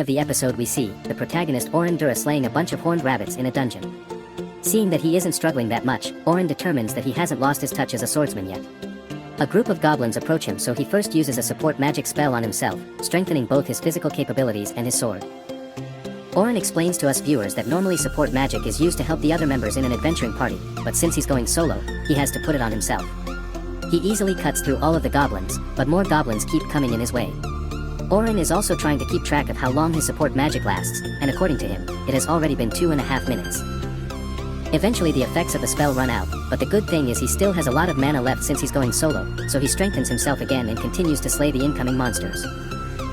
Of the episode we see the protagonist Oren Dura slaying a bunch of horned rabbits in a dungeon. Seeing that he isn't struggling that much, Oren determines that he hasn't lost his touch as a swordsman yet. A group of goblins approach him, so he first uses a support magic spell on himself, strengthening both his physical capabilities and his sword. Oren explains to us viewers that normally support magic is used to help the other members in an adventuring party, but since he's going solo, he has to put it on himself. He easily cuts through all of the goblins, but more goblins keep coming in his way. Oren is also trying to keep track of how long his support magic lasts, and according to him, it has already been 2.5 minutes. Eventually the effects of the spell run out, but the good thing is he still has a lot of mana left since he's going solo, so he strengthens himself again and continues to slay the incoming monsters.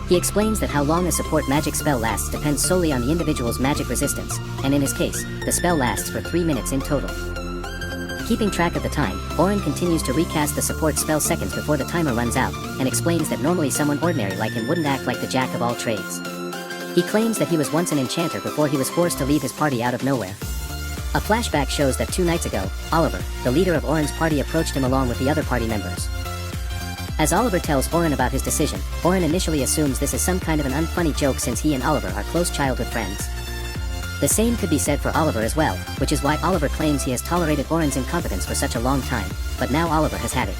He explains that how long a support magic spell lasts depends solely on the individual's magic resistance, and in his case, the spell lasts for 3 minutes in total. Keeping track of the time, Oren continues to recast the support spell seconds before the timer runs out, and explains that normally someone ordinary like him wouldn't act like the jack of all trades. He claims that he was once an enchanter before he was forced to leave his party out of nowhere. A flashback shows that 2 nights ago, Oliver, the leader of Oren's party, approached him along with the other party members. As Oliver tells Oren about his decision, Oren initially assumes this is some kind of an unfunny joke since he and Oliver are close childhood friends. The same could be said for Oliver as well, which is why Oliver claims he has tolerated Oren's incompetence for such a long time, but now Oliver has had it.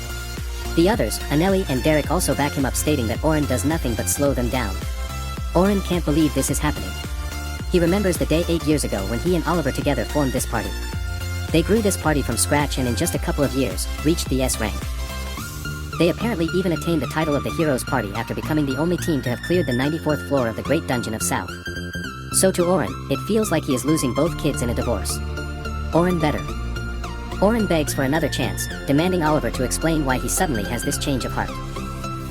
The others, Anneli and Derek, also back him up, stating that Oren does nothing but slow them down. Oren can't believe this is happening. He remembers the day 8 years ago when he and Oliver together formed this party. They grew this party from scratch and in just a couple of years, reached the S rank. They apparently even attained the title of the Heroes Party after becoming the only team to have cleared the 94th floor of the Great Dungeon of South. So to Oren, it feels like he is losing both kids in a divorce. Oren better. Oren begs for another chance, demanding Oliver to explain why he suddenly has this change of heart.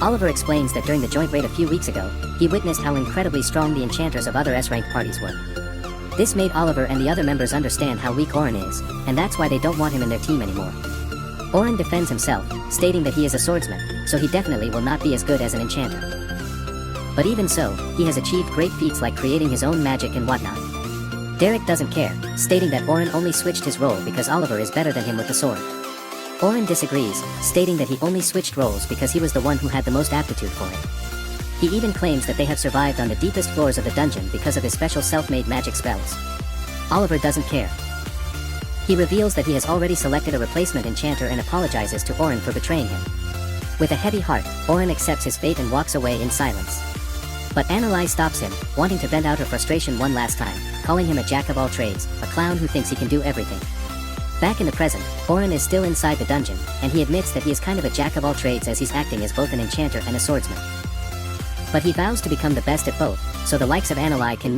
Oliver explains that during the joint raid a few weeks ago, he witnessed how incredibly strong the enchanters of other S-ranked parties were. This made Oliver and the other members understand how weak Oren is, and that's why they don't want him in their team anymore. Oren defends himself, stating that he is a swordsman, so he definitely will not be as good as an enchanter. But even so, he has achieved great feats like creating his own magic and whatnot. Derek doesn't care, stating that Oren only switched his role because Oliver is better than him with the sword. Oren disagrees, stating that he only switched roles because he was the one who had the most aptitude for it. He even claims that they have survived on the deepest floors of the dungeon because of his special self-made magic spells. Oliver doesn't care. He reveals that he has already selected a replacement enchanter and apologizes to Oren for betraying him. With a heavy heart, Oren accepts his fate and walks away in silence. But Anneli stops him, wanting to vent out her frustration one last time, calling him a jack of all trades, a clown who thinks he can do everything. Back in the present, Oren is still inside the dungeon, and he admits that he is kind of a jack of all trades as he's acting as both an enchanter and a swordsman. But he vows to become the best at both, so the likes of Anneli can